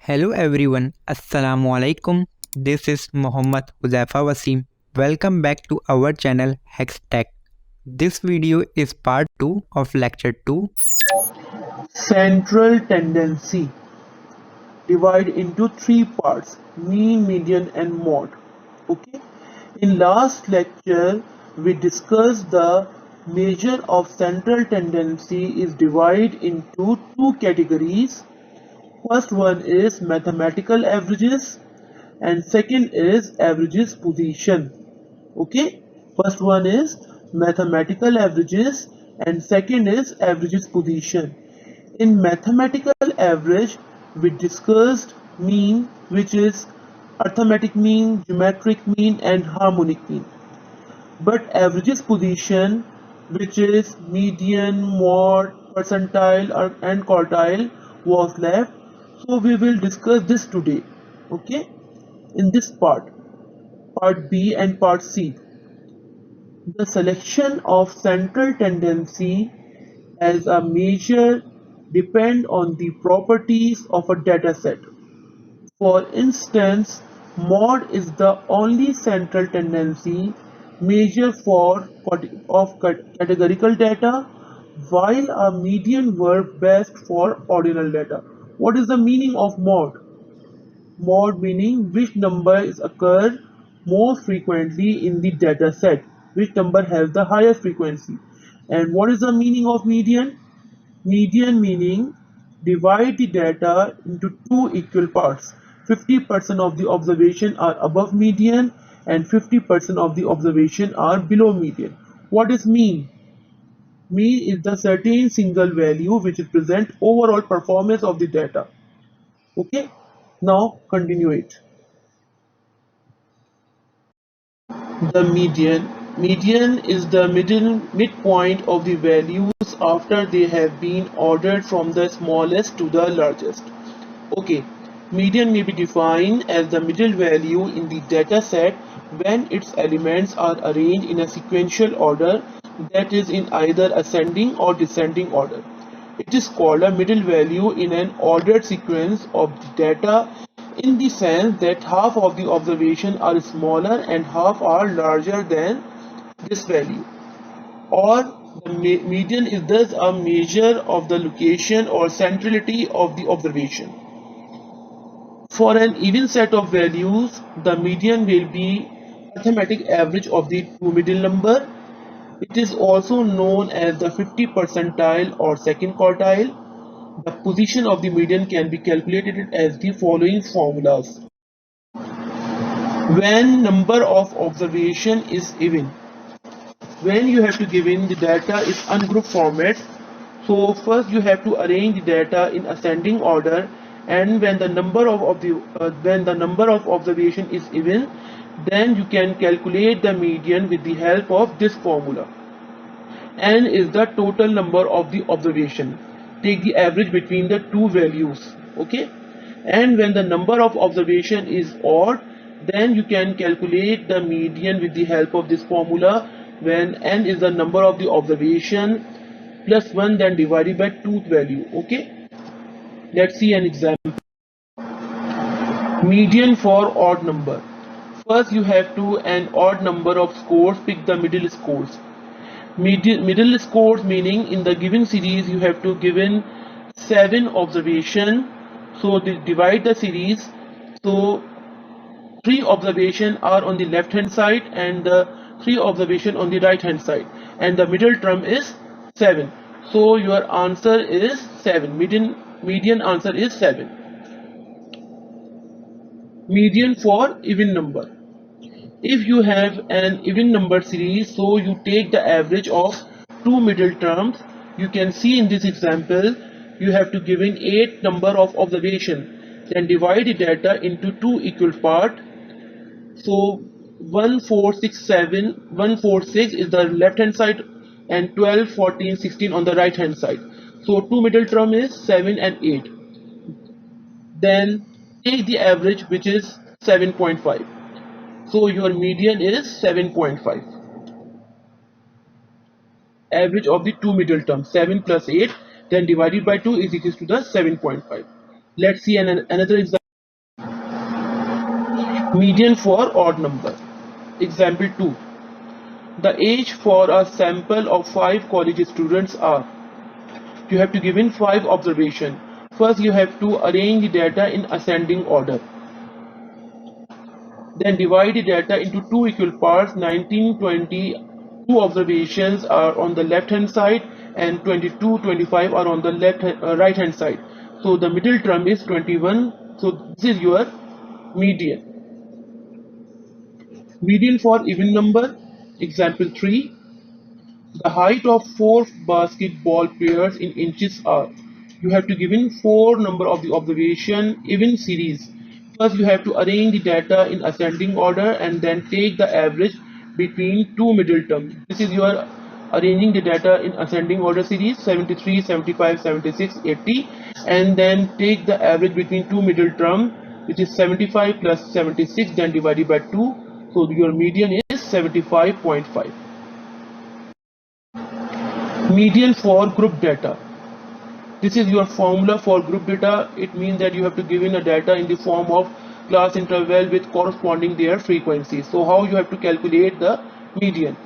Hello everyone, Assalamu alaikum. This is Muhammad Huzaifa Wasim. Welcome back to our channel 𝐂𝐡𝐚𝐧𝐧𝐞𝐥. This video is part 2 of lecture 2. Central tendency. Divide into three parts: mean, median and mode. Okay. In last lecture we discussed the measure of central tendency is divided into two categories. First one is mathematical averages and second is averages position. Okay, first one is mathematical averages and second is averages position. In mathematical average we discussed mean, which is arithmetic mean, geometric mean and harmonic mean. But averages position, which is median, mode, percentile and quartile, was left. So we will discuss this today. Okay, in this part B and part C. The selection of central tendency as a measure depend on the properties of a data set. For instance, mode is the only central tendency measure of categorical data, while a median work best for ordinal data. What is the meaning of mode? Mode meaning which number is occur most frequently in the data set, which number has the highest frequency. And what is the meaning of median? Median meaning divide the data into two equal parts. 50% of the observation are above median and 50% of the observation are below median. What is mean? Mean is the certain single value which represents overall performance of the data. Okay, now continue it. The median. Median is the midpoint of the values after they have been ordered from the smallest to the largest. Okay, median may be defined as the middle value in the data set when its elements are arranged in a sequential order, that is in either ascending or descending order. It is called a middle value in an ordered sequence of the data, in the sense that half of the observations are smaller and half are larger than this value. Or the median is thus a measure of the location or centrality of the observation. For an even set of values, the median will be arithmetic average of the two middle number. It is also known as the 50th percentile or second quartile. The position of the median can be calculated as the following formulas. When number of observation is even, when you have to give in the data is ungrouped format, so first you have to arrange the data in ascending order, and when the number of observation is even, then you can calculate the median with the help of this formula. N is the total number of the observation. Take the average between the two values. Okay, and when the number of observation is odd, then you can calculate the median with the help of this formula, when n is the number of the observation plus 1 then divided by tooth value. Okay, let's see an example. Median for odd number. First you have to an odd number of scores, pick the middle scores. Middle scores meaning in the given series you have to given 7 observation, so divide the series, so 3 observation are on the left hand side and the 3 observation on the right hand side, and the middle term is 7, so your answer is 7. Median answer is 7. Median for even number. If you have an even number series, so you take the average of two middle terms. You can see in this example you have to give in 8 number of observation, then divide the data into two equal part. So 1, 4, 6, 7, 1, 4, 6 is the left hand side and 12, 14, 16 on the right hand side. So two middle term is 7 and 8. Then take the average, which is 7.5. So your median is 7.5. Average of the two middle terms, 7 plus 8, then divided by 2 is equal to the 7.5. Let's see another example. Median for odd number. Example 2. The age for a sample of 5 college students are. You have to give in 5 observations. First, you have to arrange the data in ascending order. Then divide the data into two equal parts. 19, 20, two observations are on the left hand side, and 22, 25 are on the right hand side. So the middle term is 21. So this is your median. Median for even number. Example 3. The height of 4 basketball players in inches are. You have to give in 4 number of the observation even series. First you have to arrange the data in ascending order and then take the average between two middle terms. This is your arranging the data in ascending order series 73, 75, 76, 80, and then take the average between two middle term, which is 75 plus 76, then divided by 2. So your median is 75.5. Median for group data. This is your formula for group data. It means that you have to give in a data in the form of class interval with corresponding their frequency. So how you have to calculate the median?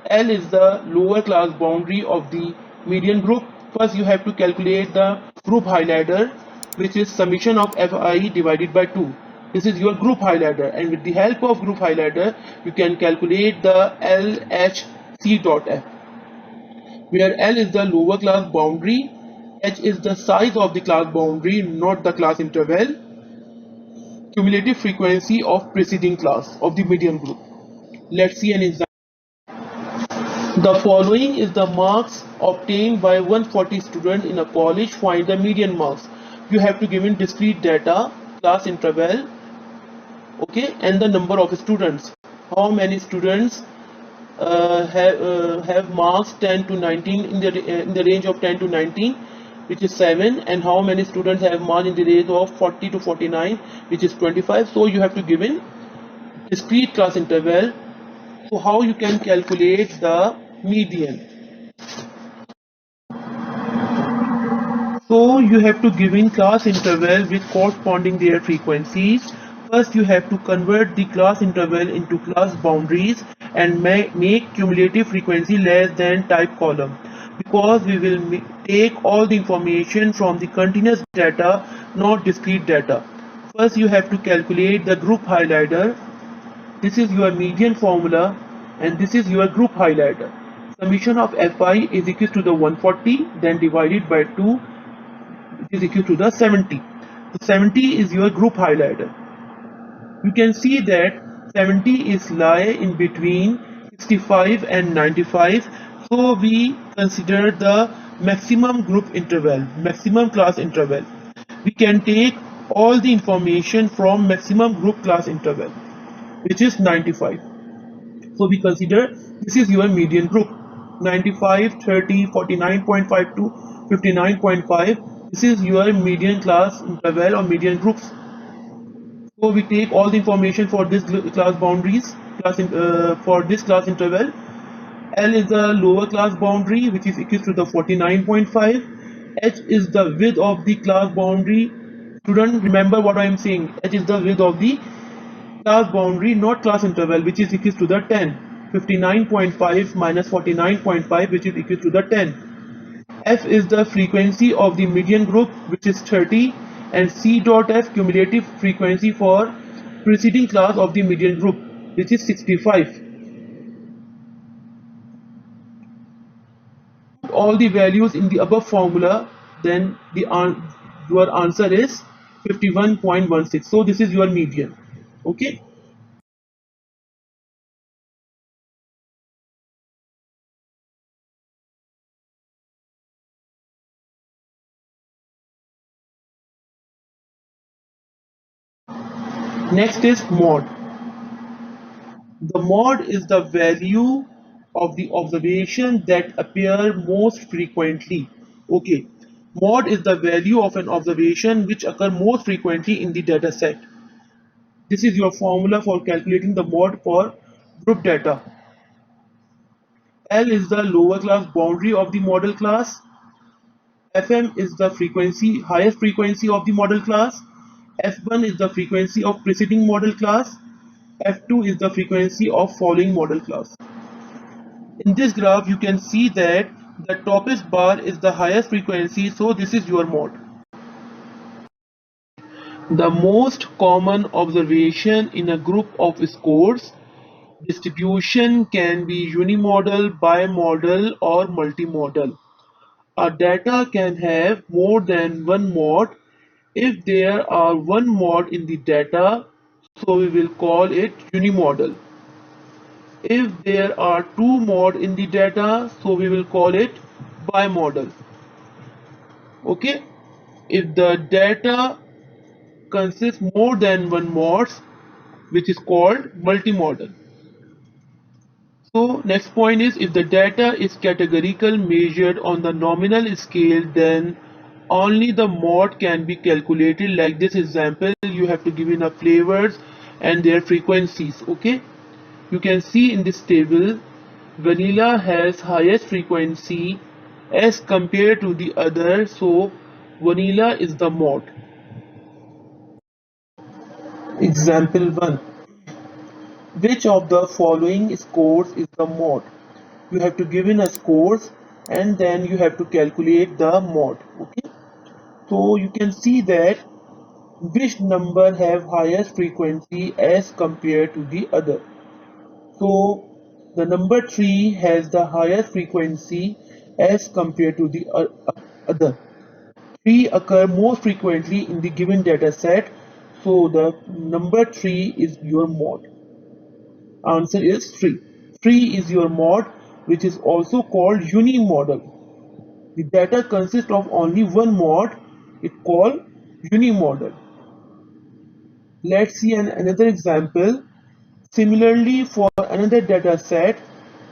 L is the lower class boundary of the median group. First you have to calculate the group highlighter, which is summation of fi divided by 2. This is your group highlighter, and with the help of group highlighter you can calculate the 𝐂𝐡𝐚𝐧𝐧𝐞𝐥, where L is the lower class boundary, H is the size of the class boundary, not the class interval, cumulative frequency of preceding class of the median group. Let's see an example. The following is the marks obtained by 140 students in a college. Find the median marks. You have to give in discrete data, class interval, okay, and the number of students. How many students have marks 10 to 19 in the range of 10 to 19, which is 7, and how many students have marks in the range of 40 to 49, which is 25. So you have to give in discrete class interval. So how you can calculate the median? So you have to give in class interval with corresponding their frequencies. First you have to convert the class interval into class boundaries and make cumulative frequency less than type column, because we will take all the information from the continuous data, not discrete data. First you have to calculate the group highlighter. This is your median formula, and this is your group highlighter. Summation of fi is equal to the 140, then divided by 2, is equal to the 70. So 70 is your group highlighter. You can see that 70 is lie in between 65 and 95. So we consider the maximum group interval, maximum class interval. We can take all the information from maximum group class interval, which is 95. So we consider this is your median group, 95, 30, 49.52, 59.5. This is your median class interval or median groups. So we take all the information for this class boundaries, for this class interval. L is the lower class boundary, which is equal to the 49.5. H is the width of the class boundary. Student, remember what I am saying. H is the width of the class boundary, not class interval, which is equal to the 10. 59.5 minus 49.5, which is equal to the 10. F is the frequency of the median group, which is 30, and C dot F cumulative frequency for preceding class of the median group, which is 65. Put all the values in the above formula, then your answer is 51.16. So this is your median. Okay. Next is mod. The mod is the value of the observation that appear most frequently. Okay, mod is the value of an observation which occur most frequently in the data set. This is your formula for calculating the mod for group data. L is the lower class boundary of the model class. Fm is the frequency, highest frequency of the model class. F1 is the frequency of preceding model class. F2 is the frequency of following model class. In this graph, you can see that the topest bar is the highest frequency, so this is your mod. The most common observation in a group of scores distribution can be unimodal, bimodal, or multimodal. A data can have more than one mod. If there are one mod in the data, so we will call it unimodal. If there are two mod in the data, so we will call it bimodal. Okay, if the data consists more than one mods, which is called multimodal. So next point is, if the data is categorical measured on the nominal scale, then only the mod can be calculated. Like this example, you have to give in a flavors and their frequencies. Okay, you can see in this table vanilla has highest frequency as compared to the other, so vanilla is the mod. Example 1. Which of the following scores is the mod? You have to give in a scores and then you have to calculate the mod. Okay, so you can see that which number have highest frequency as compared to the other. So the number 3 has the highest frequency as compared to the other. 3 occur most frequently in the given data set, so the number 3 is your mod. Answer is 3. 3 is your mod, which is also called unimodal. The data consists of only one mod, it called unimodal. Let's see another example. Similarly, for another data set,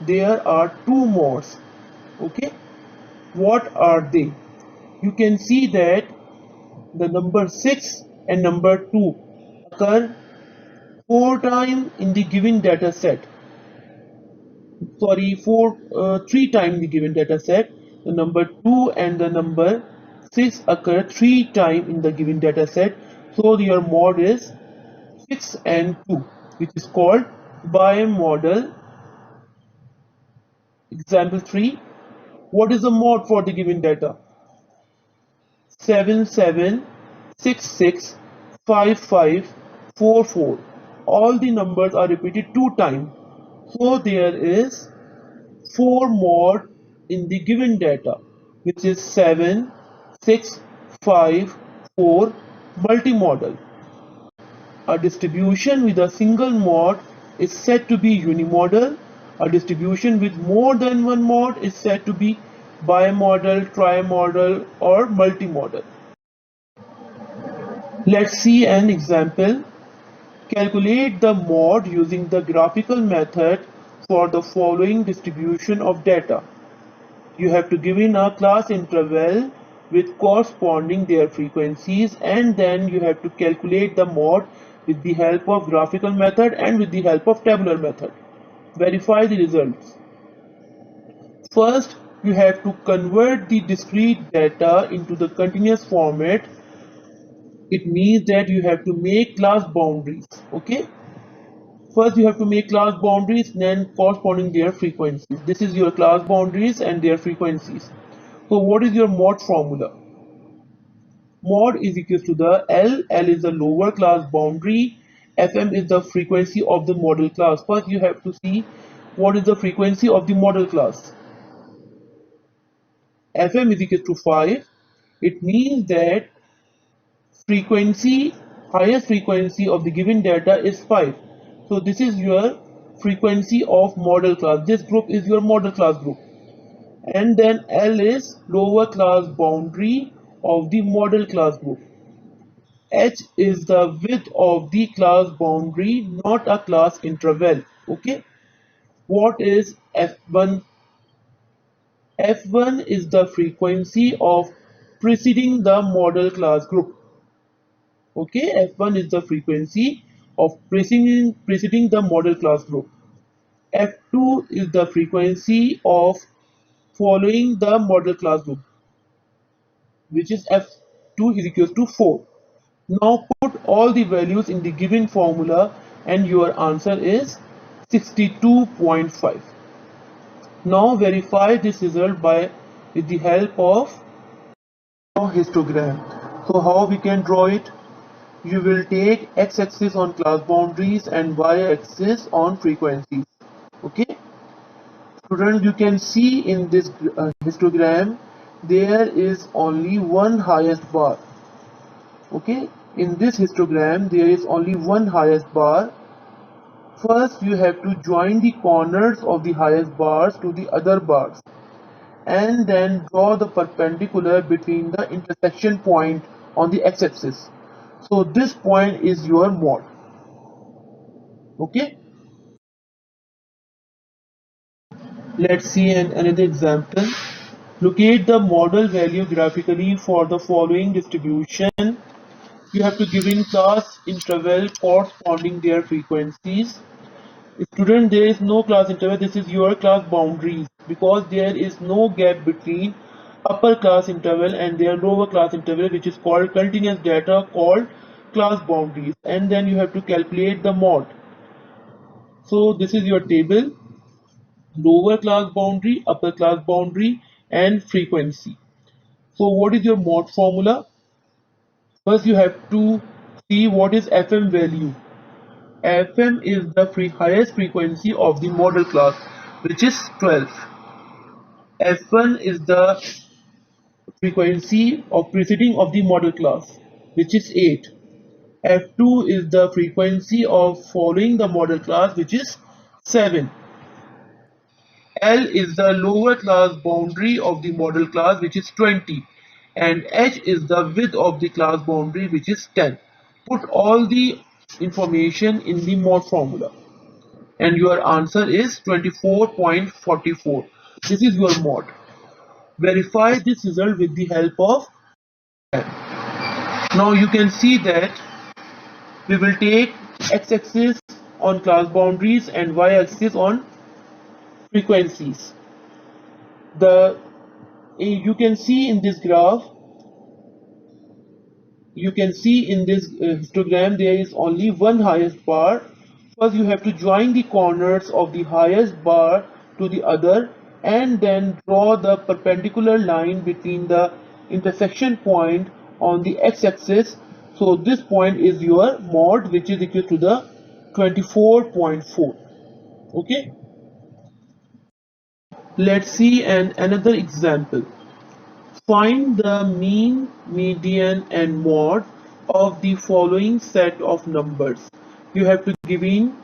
there are two mods. Okay, what are they? You can see that the number 6 and number 2 occur 4 times in the given data set. Sorry, 3 times in the given data set. The number 2 and the number 6 occur 3 times in the given data set. So your mod is 6 and 2, which is called bimodal. Example 3. What is the mod for the given data? 7, 7, 6, 6, 5, 5, 4, 4. All the numbers are repeated 2 times. So there is 4 mod in the given data, which is 7, 6, 5, 4 multimodal. A distribution with a single mod is said to be unimodal. A distribution with more than one mod is said to be bimodal, trimodal, or multimodal. Let's see an example. Calculate the mod using the graphical method for the following distribution of data. You have to give in a class interval with corresponding their frequencies, and then you have to calculate the mod with the help of graphical method and with the help of tabular method. Verify the results. First, you have to convert the discrete data into the continuous format. It means that you have to make class boundaries. Okay, first you have to make class boundaries, then corresponding their frequencies. This is your class boundaries and their frequencies. So what is your mod formula? Mod is equal to the L is the lower class boundary, Fm is the frequency of the model class. First you have to see what is the frequency of the model class. Fm is equal to 5. It means that frequency, highest frequency of the given data is 5. So this is your frequency of model class. This group is your model class group. And then L is lower class boundary of the model class group. H is the width of the class boundary, not a class interval. Okay. What is F1? F1 is the frequency of preceding the model class group. Okay, F1 is the frequency of preceding the model class group. F2 is the frequency of following the model class group. which is f2 is equals to 4. Now put all the values in the given formula and your answer is 62.5. Now verify this result with the help of histogram. So how we can draw it? You will take x-axis on class boundaries and y-axis on frequencies. Okay, students, you can see in this histogram there is only one highest bar. Okay, in this histogram there is only one highest bar. First you have to join the corners of the highest bars to the other bars and then draw the perpendicular between the intersection point on the x-axis. So this point is your mod. Okay, let's see another example. Locate the model value graphically for the following distribution. You have to give in class interval corresponding their frequencies. Student, there is no class interval. This is your class boundaries because there is no gap between upper class interval and their lower class interval, which is called continuous data called class boundaries. And then you have to calculate the mod. So this is your table: lower class boundary, upper class boundary, and frequency. So what is your mod formula? First you have to see what is FM value. FM is the highest frequency of the model class, which is 12. F1 is the frequency of preceding of the model class, which is 8. F2 is the frequency of following the model class, which is 7. L is the lower class boundary of the model class, which is 20. And H is the width of the class boundary, which is 10. Put all the information in the mod formula and your answer is 24.44. This is your mod. Verify this result with the help of pen. Now you can see that we will take x-axis on class boundaries and y-axis on frequencies. You can see in this graph, you can see in this histogram there is only one highest bar. First you have to join the corners of the highest bar to the other and then draw the perpendicular line between the intersection point on the x-axis. So this point is your mod, which is equal to the 24.4. Okay, let's see another example. Find the mean, median and mod of the following set of numbers. You have to give in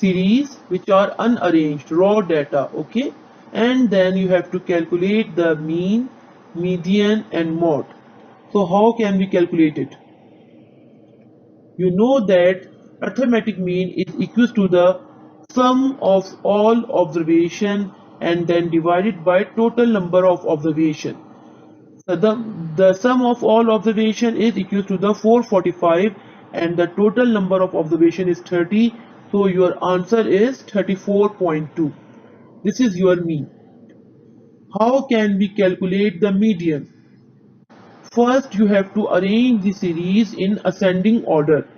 series which are unarranged raw data. Okay, and then you have to calculate the mean, median and mod. So how can we calculate it? You know that arithmetic mean is equal to the sum of all observation and then divided by total number of observation. So the sum of all observation is equal to the 445 and the total number of observation is 30. So your answer is 34.2. This is your mean. How can we calculate the median? First you have to arrange the series in ascending order.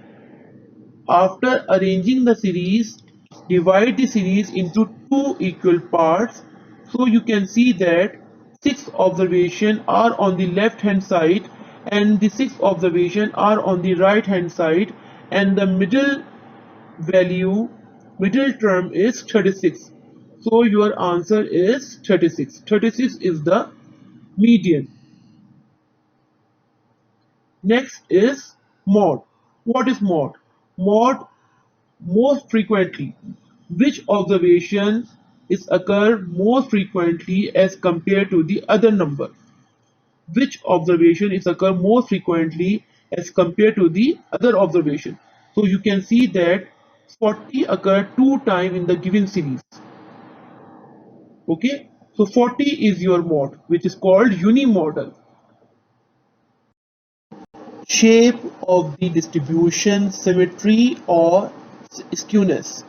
After arranging the series, divide the series into two equal parts. So you can see that 6 observations are on the left hand side and the 6 observations are on the right hand side, and the middle term is 36. So your answer is 36. 36 is the median. Next is mod. What is mod? Mod most frequently. Which observation is occur most frequently as compared to the other number? Which observation is occur most frequently as compared to the other observation? So you can see that 40 occur 2 times in the given series. Okay, so 40 is your mod, which is called unimodal. Shape of the distribution, symmetry or skewness.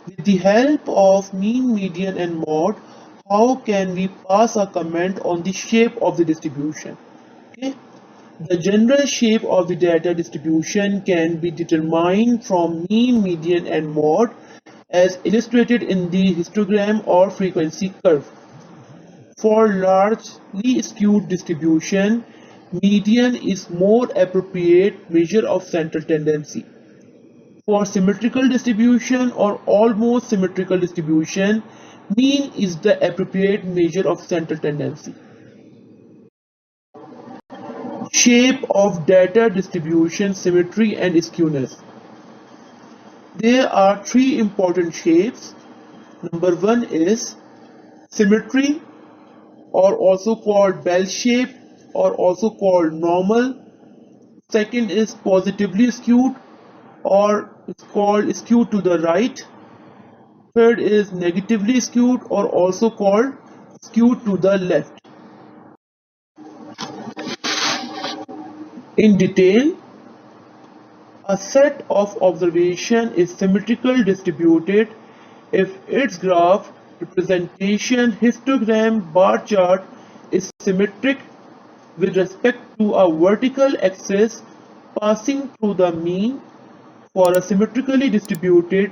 With the help of mean, median and mod, how can we pass a comment on the shape of the distribution? Okay. The general shape of the data distribution can be determined from mean, median, and mode as illustrated in the histogram or frequency curve. For largely skewed distribution, median is more appropriate measure of central tendency. For symmetrical distribution or almost symmetrical distribution, mean is the appropriate measure of central tendency. Shape of data distribution, symmetry and skewness. There are three important shapes. Number one is symmetry, or also called bell shape, or also called normal. Second is positively skewed, or it's called skewed to the right. Third is negatively skewed, or also called skewed to the left. In detail, a set of observation is symmetrical distributed if its graph representation, histogram, bar chart is symmetric with respect to a vertical axis passing through the mean. For a symmetrically distributed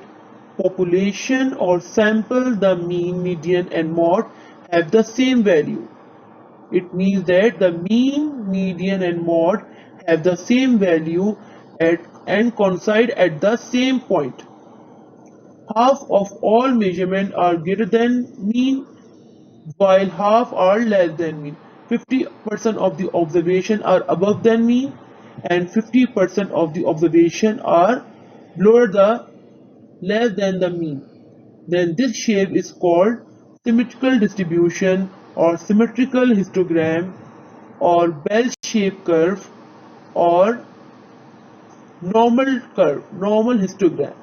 population or sample, the mean, median and mode have the same value. It means that the mean, median and mode have the same value and coincide at the same point. Half of all measurements are greater than mean, while half are less than mean. 50% of the observation are above than mean, and 50% of the observation are below the less than the mean. Then this shape is called symmetrical distribution or symmetrical histogram or bell-shaped curve or normal curve, normal histogram.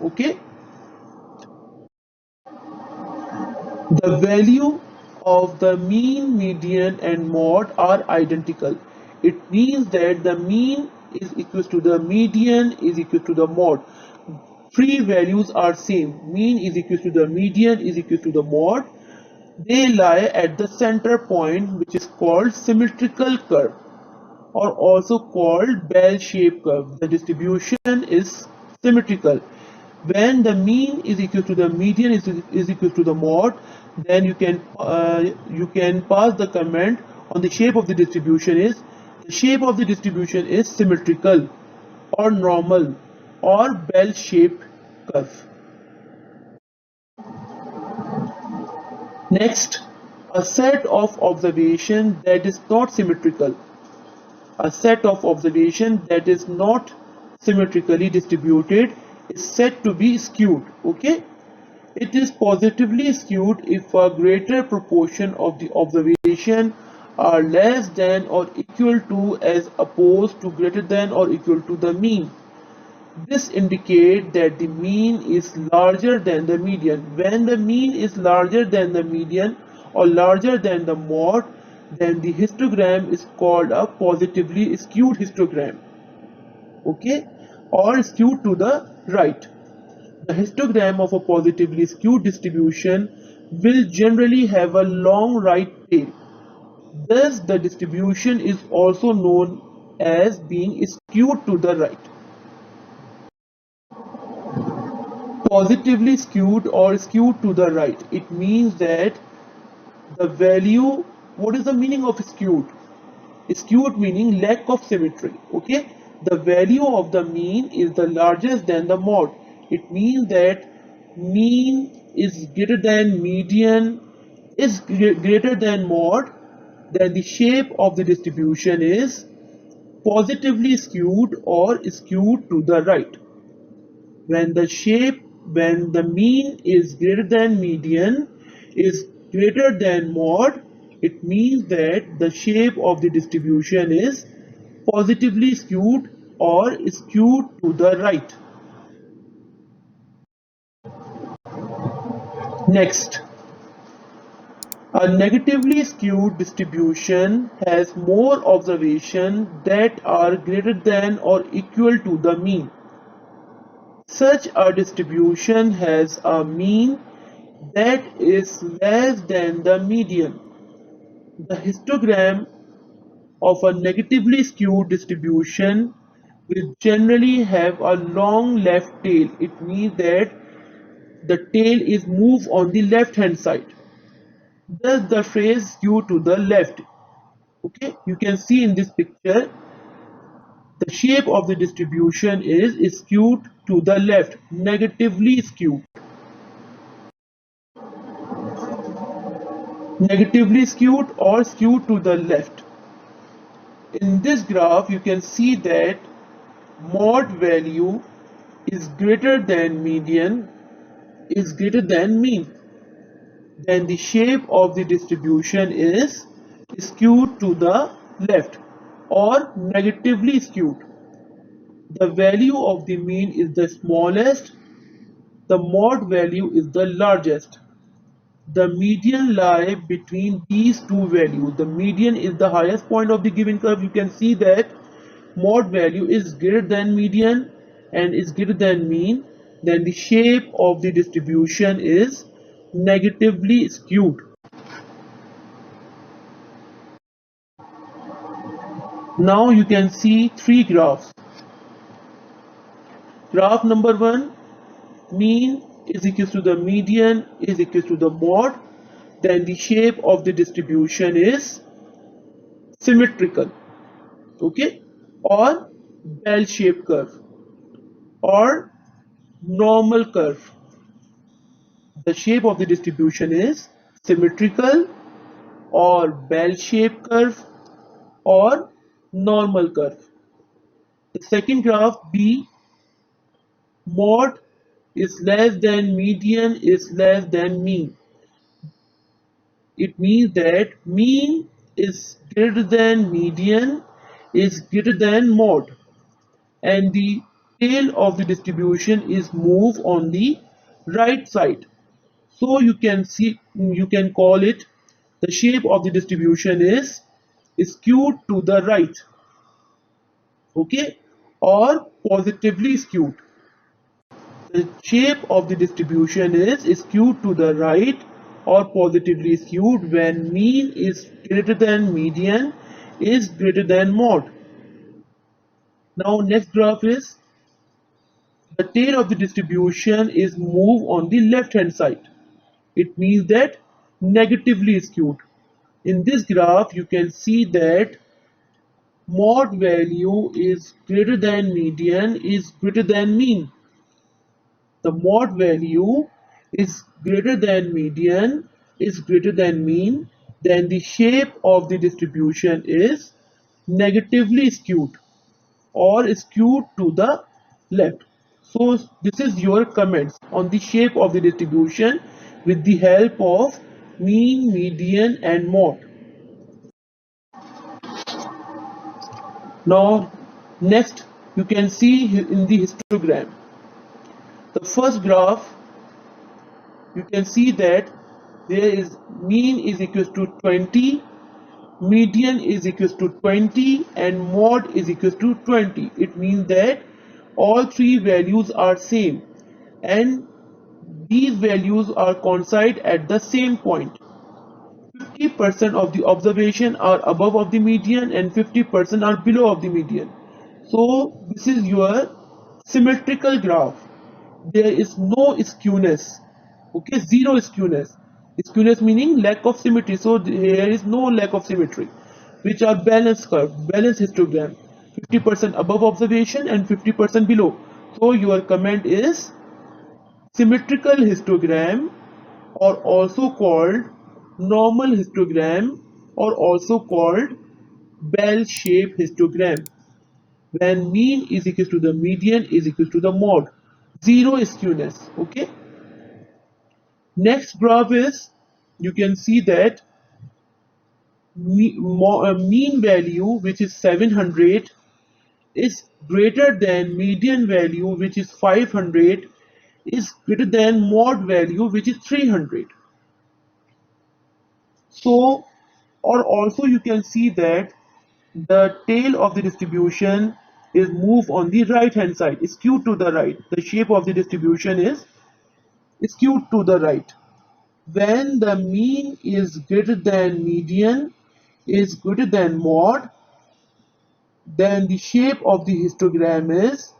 Okay. The value of the mean, median and mode are identical. It means that the mean is equal to the median is equal to the mode. Three values are same. Mean is equal to the median is equal to the mode. They lie at the center point, which is called symmetrical curve or also called bell-shaped curve. The distribution is symmetrical. When the mean is equal to the median is equal to the mode, then you can pass the comment on the shape of the distribution is symmetrical or normal or bell-shaped curve. Next, a set of observation that is not symmetrical. A set of observation that is not symmetrically distributed is said to be skewed. Okay, it is positively skewed if a greater proportion of the observation are less than or equal to as opposed to greater than or equal to the mean. This indicates that the mean is larger than the median. When the mean is larger than the median or larger than the mode, then the histogram is called a positively skewed histogram. Okay, or skewed to the right. The histogram of a positively skewed distribution will generally have a long right tail. Thus, the distribution is also known as being skewed to the right. Positively skewed or skewed to the right. It means that the value, what is the meaning of skewed? Skewed meaning lack of symmetry. Okay, the value of the mean is the largest than the mode. It means that mean is greater than median is greater than mode, then the shape of the distribution is positively skewed or skewed to the right. When the mean is greater than median is greater than mode, it means that the shape of the distribution is positively skewed or skewed to the right. Next, a negatively skewed distribution has more observations that are greater than or equal to the mean. Such a distribution has a mean that is less than the median. The histogram of a negatively skewed distribution will generally have a long left tail. It means that the tail is moved on the left hand side. Thus the phrase skew to the left. Okay, you can see in this picture the shape of the distribution is skewed to the left, negatively skewed. Negatively skewed or skewed to the left. In this graph you can see that mod value is greater than median is greater than mean. Then the shape of the distribution is skewed to the left or negatively skewed. The value of the mean is the smallest, the mod value is the largest. The median lies between these two values. The median is the highest point of the given curve. You can see that mod value is greater than median and is greater than mean. Then the shape of the distribution is negatively skewed. Now you can see three graphs. Graph number 1, mean is equal to the median is equal to the mod. Then the shape of the distribution is symmetrical, okay, or bell-shaped curve or normal curve. The shape of the distribution is symmetrical or bell-shaped curve or normal curve. The second graph B, mod is less than median is less than mean. It means that mean is greater than median is greater than mod, and the tail of the distribution is moved on the right side. So you can call it the shape of the distribution is skewed to the right, okay, or positively skewed. The shape of the distribution is skewed to the right or positively skewed when mean is greater than median is greater than mod. Now next graph is the tail of the distribution is moved on the left hand side. It means that negatively skewed. In this graph you can see that mod value is greater than median is greater than mean. The mod value is greater than median is greater than mean, then the shape of the distribution is negatively skewed or skewed to the left. So this is your comments on the shape of the distribution with the help of mean, median and mod. Now next you can see in the histogram. The first graph you can see that there is mean is equals to 20, median is equals to 20 and mod is equals to 20. It means that all three values are same and these values are coincide at the same point. 50% of the observation are above of the median and 50% are below of the median. So this is your symmetrical graph. There is no skewness, okay, zero skewness. Skewness meaning lack of symmetry, so there is no lack of symmetry, which are balanced curve, balanced histogram, 50% above observation and 50% below. So your comment is symmetrical histogram, or also called normal histogram, or also called bell-shaped histogram, when mean is equal to the median is equal to the mod, zero skewness, okay. Next graph is you can see that mean value which is 700 is greater than median value which is 500 is greater than mod value which is 300. So, or also you can see that the tail of the distribution is moved on the right hand side, is skewed to the right. The shape of the distribution is skewed to the right. When the mean is greater than median is greater than mod, then the shape of the histogram is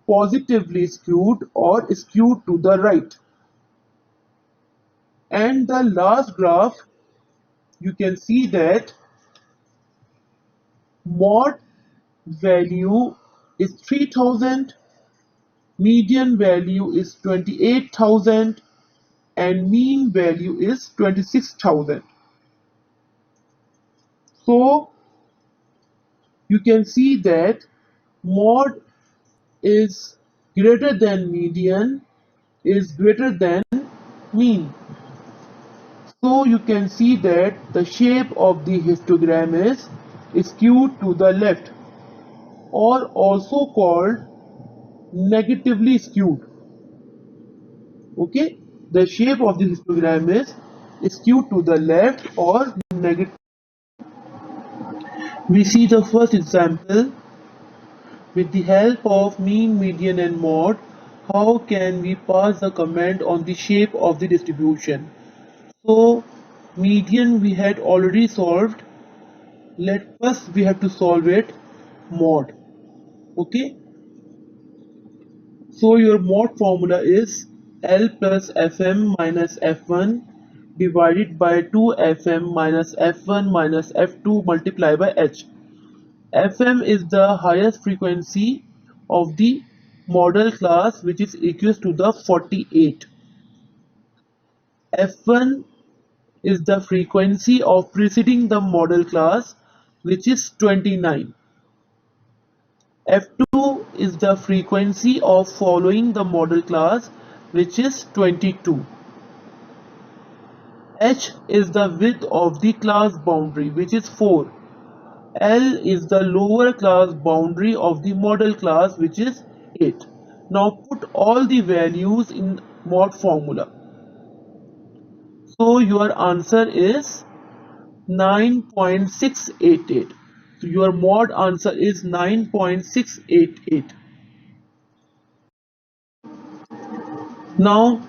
positively skewed or skewed to the right. And the last graph, you can see that mod value is 3000, median value is 28,000, and mean value is 26,000. So you can see that mod is greater than median is greater than mean. So you can see that the shape of the histogram is skewed to the left, or also called negatively skewed. Okay, the shape of the histogram is skewed to the left or negative. We see the first example. With the help of mean, median and mode, how can we pass the comment on the shape of the distribution? So median we had already solved. Let first we have to solve it mod. Okay, so your mod formula is L plus Fm minus F1 divided by 2Fm minus F1 minus F2 multiplied by H. Fm is the highest frequency of the model class, which is equals to the 48. F1 is the frequency of preceding the model class, which is 29. F2 is the frequency of following the model class, which is 22. H is the width of the class boundary, which is 4. L is the lower class boundary of the model class, which is 8. Now put all the values in mod formula. So your answer is 9.688. So your mod answer is 9.688. Now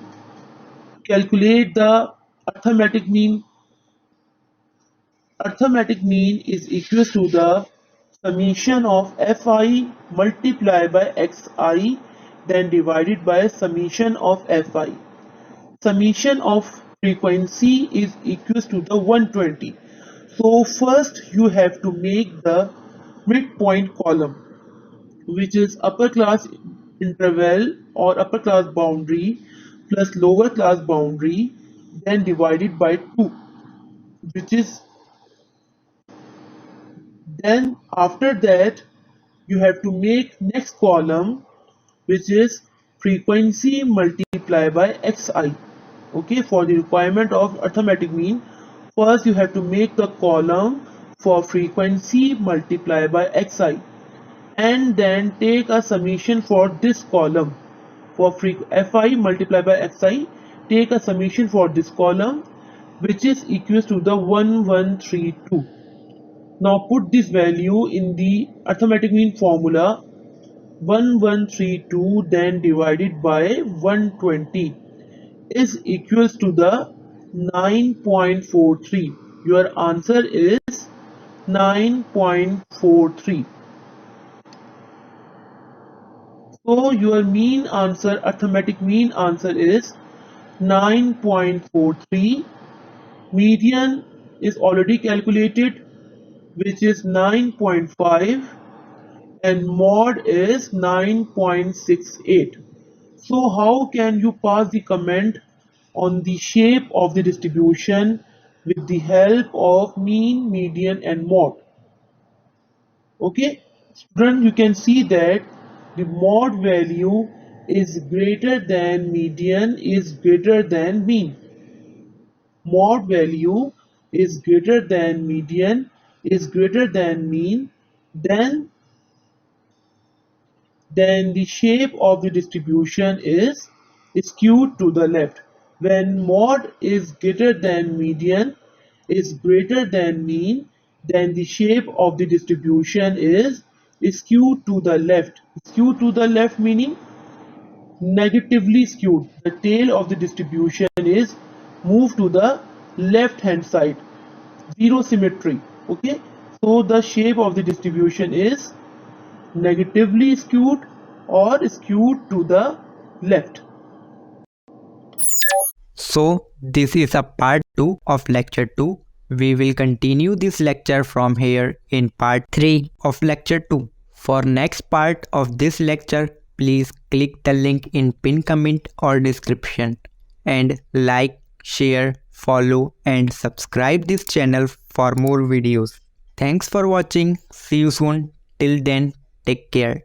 calculate the arithmetic mean. Arithmetic mean is equal to the summation of fi multiplied by xi, then divided by summation of fi. Summation of frequency is equal to the 120. So first you have to make the midpoint column, which is upper class interval or upper class boundary plus lower class boundary, then divided by 2, which is, then after that you have to make next column, which is frequency multiplied by xi. Okay, for the requirement of arithmetic mean, first you have to make the column for frequency multiplied by xi, and then take a summation for this column for fi multiplied by xi. Take a summation for this column, which is equal to the 1132. Now put this value in the arithmetic mean formula. 1132 then divided by 120 is equals to the 9.43. Your answer is 9.43. So your mean answer, arithmetic mean answer is 9.43. Median is already calculated, which is 9.5, and mod is 9.68. So how can you pass the comment on the shape of the distribution with the help of mean, median and mod? Okay, student, you can see that the mod value is greater than median is greater than mean. Mod value is greater than median is greater than mean, then the shape of the distribution is skewed to the left. When mod is greater than median is greater than mean, then the shape of the distribution is skewed to the left. Skewed to the left meaning negatively skewed. The tail of the distribution is moved to the left hand side. Zero symmetry. Okay, So the shape of the distribution is negatively skewed or skewed to the left. So this is a part 2 of lecture 2. We will continue this lecture from here in part 3 of lecture 2. For next part of this lecture, please click the link in pinned comment or description and like, share, follow and subscribe this channel for more videos. Thanks for watching. See you soon. Till then, take care.